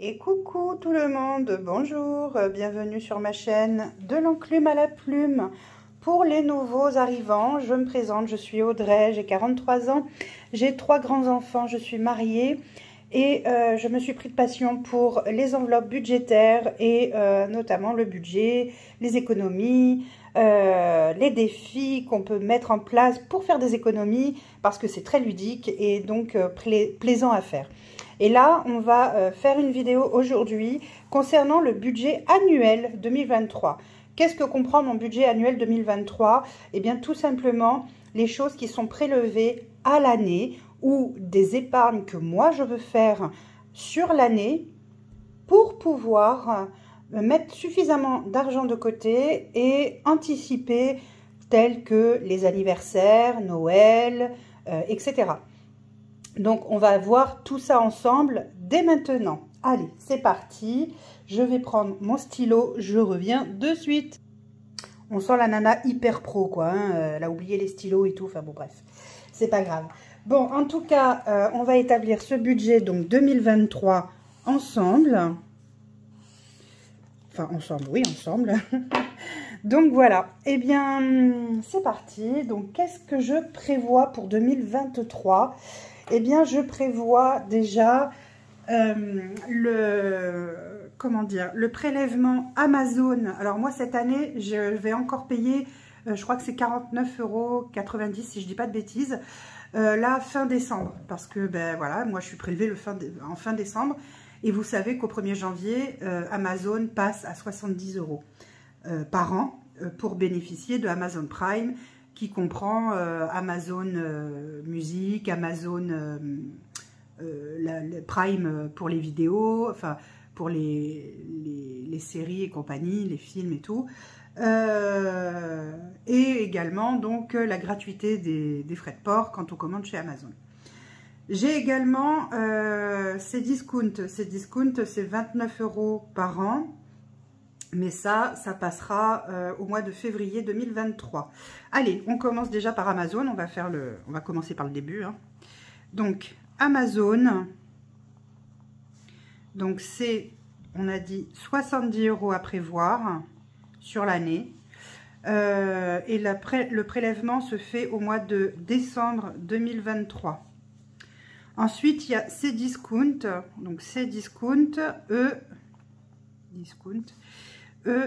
Et coucou tout le monde, bonjour, bienvenue sur ma chaîne De l'enclume à la plume. Pour les nouveaux arrivants, je me présente, je suis Audrey, j'ai 43 ans, j'ai 3 grands-enfants, je suis mariée et je me suis pris de passion pour les enveloppes budgétaires et notamment le budget, les économies, les défis qu'on peut mettre en place pour faire des économies parce que c'est très ludique et donc plaisant à faire. Et là, on va faire une vidéo aujourd'hui concernant le budget annuel 2023. Qu'est-ce que comprend mon budget annuel 2023? Eh bien, tout simplement, les choses qui sont prélevées à l'année ou des épargnes que moi, je veux faire sur l'année pour pouvoir mettre suffisamment d'argent de côté et anticiper tels que les anniversaires, Noël, etc. Donc, on va voir tout ça ensemble dès maintenant. Allez, c'est parti. Je vais prendre mon stylo. Je reviens de suite. On sent la nana hyper pro, quoi. Hein. Elle a oublié les stylos et tout. Enfin, bon, bref. C'est pas grave. Bon, en tout cas, on va établir ce budget, donc 2023, ensemble. Enfin, ensemble, oui, ensemble. Donc, voilà. Eh bien, c'est parti. Donc, qu'est-ce que je prévois pour 2023 ? Eh bien, je prévois déjà le prélèvement Amazon. Alors moi, cette année, je vais encore payer, je crois que c'est 49,90 € si je ne dis pas de bêtises, la fin décembre. Parce que, ben voilà, moi, je suis prélevée en fin décembre. Et vous savez qu'au 1er janvier, Amazon passe à 70 € par an pour bénéficier de Amazon Prime, qui comprend Amazon Music, Amazon Prime pour les vidéos, enfin pour les séries et compagnie, les films et tout. Et également donc la gratuité des frais de port quand on commande chez Amazon. J'ai également Cdiscount. Cdiscount, c'est 29 € par an. Mais ça passera au mois de février 2023. Allez, on commence déjà par Amazon. On va commencer par le début. Hein. Donc, Amazon. Donc, c'est, on a dit, 70 € à prévoir sur l'année. Et le prélèvement se fait au mois de décembre 2023. Ensuite, il y a Cdiscount. Donc, Cdiscount,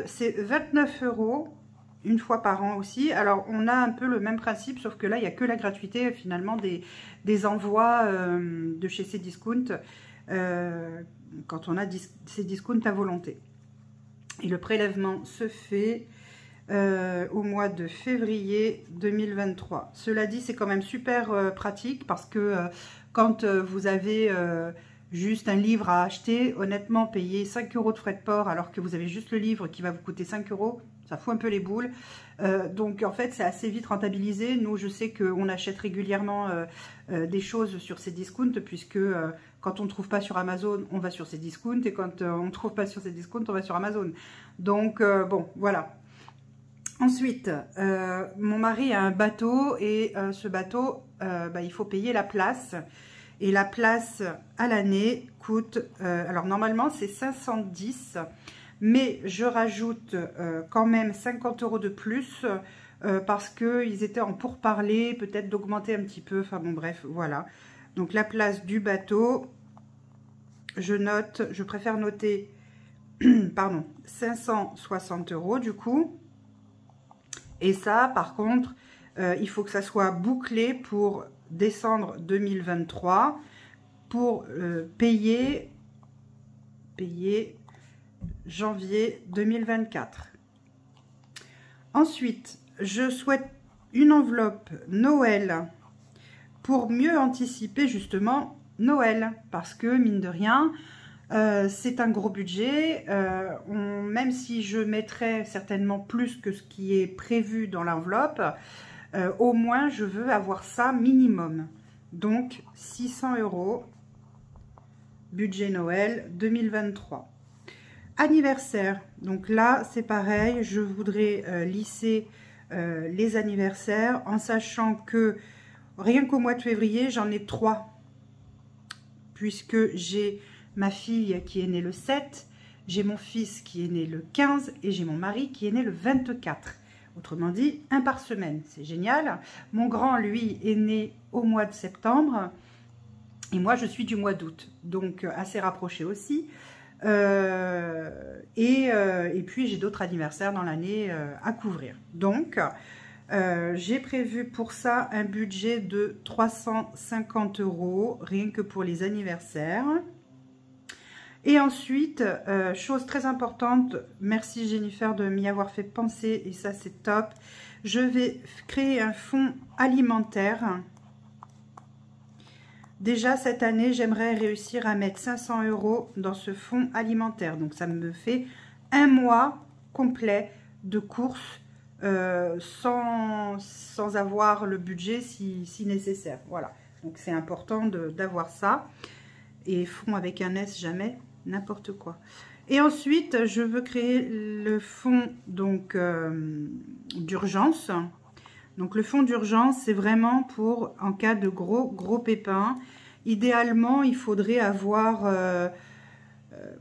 c'est 29 € une fois par an aussi. Alors, on a un peu le même principe, sauf que là, il n'y a que la gratuité, finalement, des envois de chez Cdiscount quand on a Cdiscount à volonté. Et le prélèvement se fait au mois de février 2023. Cela dit, c'est quand même super pratique parce que quand vous avez... juste un livre à acheter, honnêtement, payer 5 € de frais de port alors que vous avez juste le livre qui va vous coûter 5 €, ça fout un peu les boules. Donc, en fait, c'est assez vite rentabilisé. Nous, je sais qu'on achète régulièrement des choses sur Cdiscount puisque quand on ne trouve pas sur Amazon, on va sur Cdiscount et quand on ne trouve pas sur Cdiscount, on va sur Amazon. Donc, bon, voilà. Ensuite, mon mari a un bateau et ce bateau, il faut payer la place. Et la place à l'année coûte, alors normalement c'est 510, mais je rajoute quand même 50 € de plus parce qu'ils étaient en pourparlers, peut-être d'augmenter un petit peu, enfin bon bref, voilà. Donc la place du bateau, je préfère noter, pardon, 560 € du coup. Et ça par contre, il faut que ça soit bouclé pour décembre 2023 pour payer janvier 2024. Ensuite, je souhaite une enveloppe Noël pour mieux anticiper justement Noël parce que mine de rien, c'est un gros budget. Même si je mettrais certainement plus que ce qui est prévu dans l'enveloppe, au moins, je veux avoir ça minimum. Donc, 600 €, budget Noël 2023. Anniversaire. Donc là, c'est pareil. Je voudrais lisser les anniversaires en sachant que rien qu'au mois de février, j'en ai 3. Puisque j'ai ma fille qui est née le 7, j'ai mon fils qui est né le 15 et j'ai mon mari qui est né le 24. Autrement dit, un par semaine, c'est génial. Mon grand, lui, est né au mois de septembre et moi, je suis du mois d'août, donc assez rapproché aussi. Et puis, j'ai d'autres anniversaires dans l'année à couvrir. Donc, j'ai prévu pour ça un budget de 350 €, rien que pour les anniversaires. Et ensuite, chose très importante, merci Jennifer de m'y avoir fait penser, et ça c'est top, je vais créer un fonds alimentaire. Déjà cette année, j'aimerais réussir à mettre 500 € dans ce fonds alimentaire. Donc ça me fait un mois complet de courses sans avoir le budget si nécessaire. Voilà, donc c'est important d'avoir ça. Et fonds avec un S, jamais, n'importe quoi. Et ensuite, je veux créer le fonds donc d'urgence. Donc le fonds d'urgence, c'est vraiment pour en cas de gros pépins. Idéalement, il faudrait avoir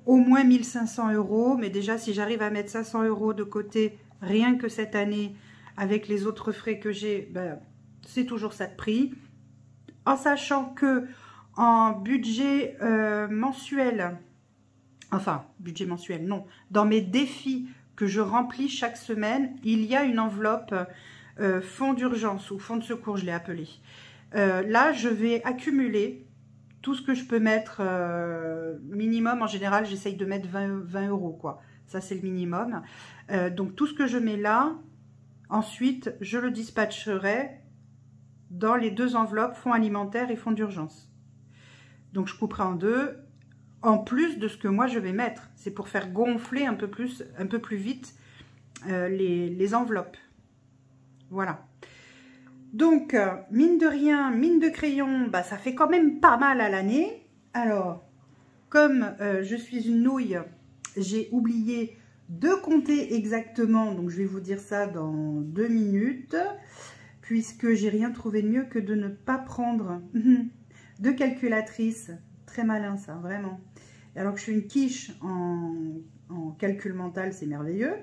au moins 1500 €. Mais déjà, si j'arrive à mettre 500 € de côté, rien que cette année, avec les autres frais que j'ai, ben, c'est toujours ça de prix. En sachant que en budget mensuel, enfin, budget mensuel, non, dans mes défis que je remplis chaque semaine, il y a une enveloppe fonds d'urgence ou fonds de secours, je l'ai appelé. Là, je vais accumuler tout ce que je peux mettre minimum. En général, j'essaye de mettre 20 €, quoi. Ça, c'est le minimum. Donc, tout ce que je mets là, ensuite, je le dispatcherai dans les deux enveloppes, fonds alimentaire et fonds d'urgence. Donc, je couperai en deux, en plus de ce que moi, je vais mettre. C'est pour faire gonfler un peu plus vite les enveloppes. Voilà. Donc, mine de rien, mine de crayon, bah, ça fait quand même pas mal à l'année. Alors, comme je suis une nouille, j'ai oublié de compter exactement. Donc, je vais vous dire ça dans 2 minutes. Puisque j'ai rien trouvé de mieux que de ne pas prendre de calculatrice. Très malin ça, vraiment. Alors que je suis une quiche en calcul mental, c'est merveilleux.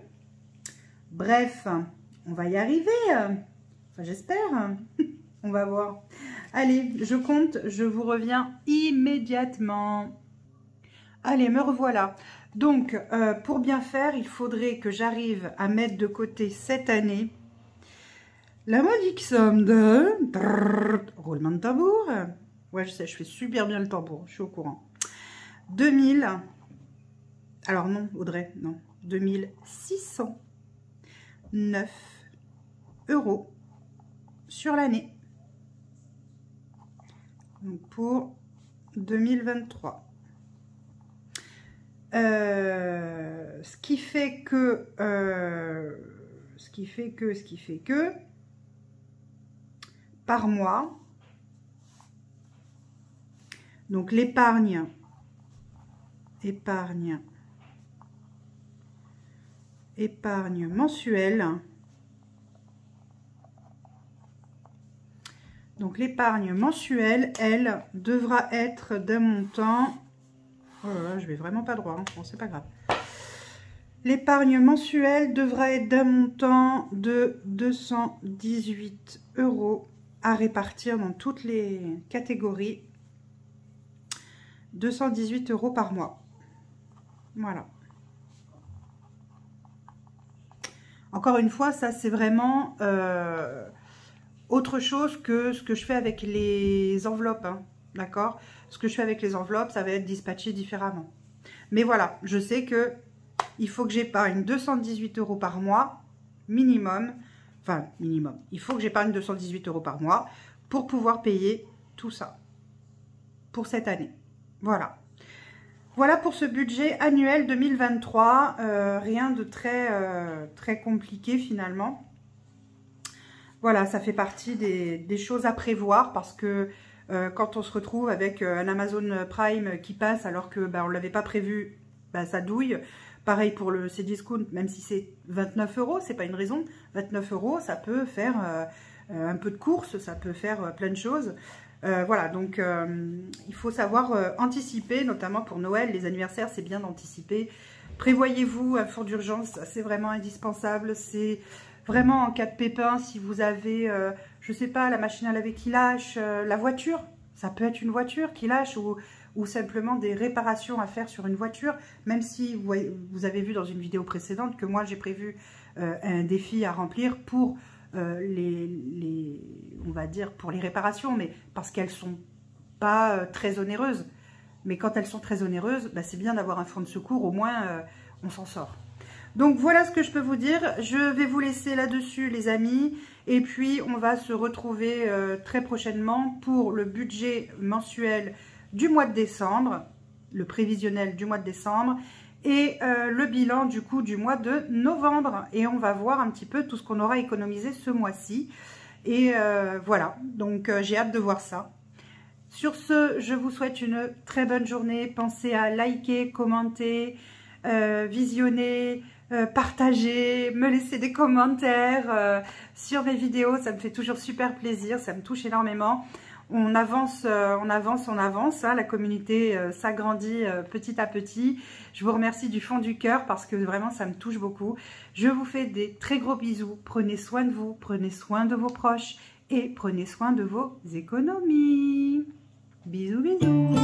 Bref, on va y arriver. Enfin, j'espère. On va voir. Allez, je compte, je vous reviens immédiatement. Allez, me revoilà. Donc, pour bien faire, il faudrait que j'arrive à mettre de côté cette année la modique somme de... Roulement de tambour. Ouais, je sais, je fais super bien le tambour, je suis au courant. 2000... Alors non, Audrey, non. 2609 € sur l'année. Donc pour 2023. Ce qui fait que... par mois, donc l'épargne mensuelle, donc l'épargne mensuelle, elle devra être d'un montant, oh là là, je vais vraiment pas droit, hein. Bon, c'est pas grave. L'épargne mensuelle devra être d'un montant de 218 € à répartir dans toutes les catégories. 218 € par mois. Voilà. Encore une fois, ça c'est vraiment autre chose que ce que je fais avec les enveloppes. Hein, d'accord? Ce que je fais avec les enveloppes, ça va être dispatché différemment. Mais voilà, je sais que il faut que j'épargne 218 € par mois, minimum. Enfin, minimum. Il faut que j'épargne 218 € par mois pour pouvoir payer tout ça pour cette année. Voilà. Voilà pour ce budget annuel 2023. Rien de très compliqué finalement. Voilà, ça fait partie des choses à prévoir parce que quand on se retrouve avec un Amazon Prime qui passe alors que on ne l'avait pas prévu, ça douille. Pareil pour le Cdiscount, même si c'est 29 €, c'est pas une raison. 29 €, ça peut faire un peu de courses, ça peut faire plein de choses. Voilà, donc il faut savoir anticiper, notamment pour Noël, les anniversaires, c'est bien d'anticiper. Prévoyez-vous un fonds d'urgence, c'est vraiment indispensable. C'est vraiment en cas de pépin, si vous avez, je sais pas, la machine à laver qui lâche, la voiture, ça peut être une voiture qui lâche ou simplement des réparations à faire sur une voiture, même si vous avez vu dans une vidéo précédente que moi j'ai prévu un défi à remplir pour on va dire pour les réparations, mais parce qu'elles sont pas très onéreuses. Mais quand elles sont très onéreuses, bah, c'est bien d'avoir un fonds de secours, au moins on s'en sort. Donc voilà ce que je peux vous dire. Je vais vous laisser là-dessus les amis. Et puis on va se retrouver très prochainement pour le budget mensuel du mois de décembre. Le prévisionnel du mois de décembre. Et le bilan du coup du mois de novembre. Et on va voir un petit peu tout ce qu'on aura économisé ce mois-ci. Et voilà, donc j'ai hâte de voir ça. Sur ce, je vous souhaite une très bonne journée. Pensez à liker, commenter, visionner, partager, me laisser des commentaires sur mes vidéos. Ça me fait toujours super plaisir, ça me touche énormément. On avance, on avance, on avance. Hein, la communauté s'agrandit petit à petit. Je vous remercie du fond du cœur parce que vraiment, ça me touche beaucoup. Je vous fais des très gros bisous. Prenez soin de vous, prenez soin de vos proches et prenez soin de vos économies. Bisous, bisous.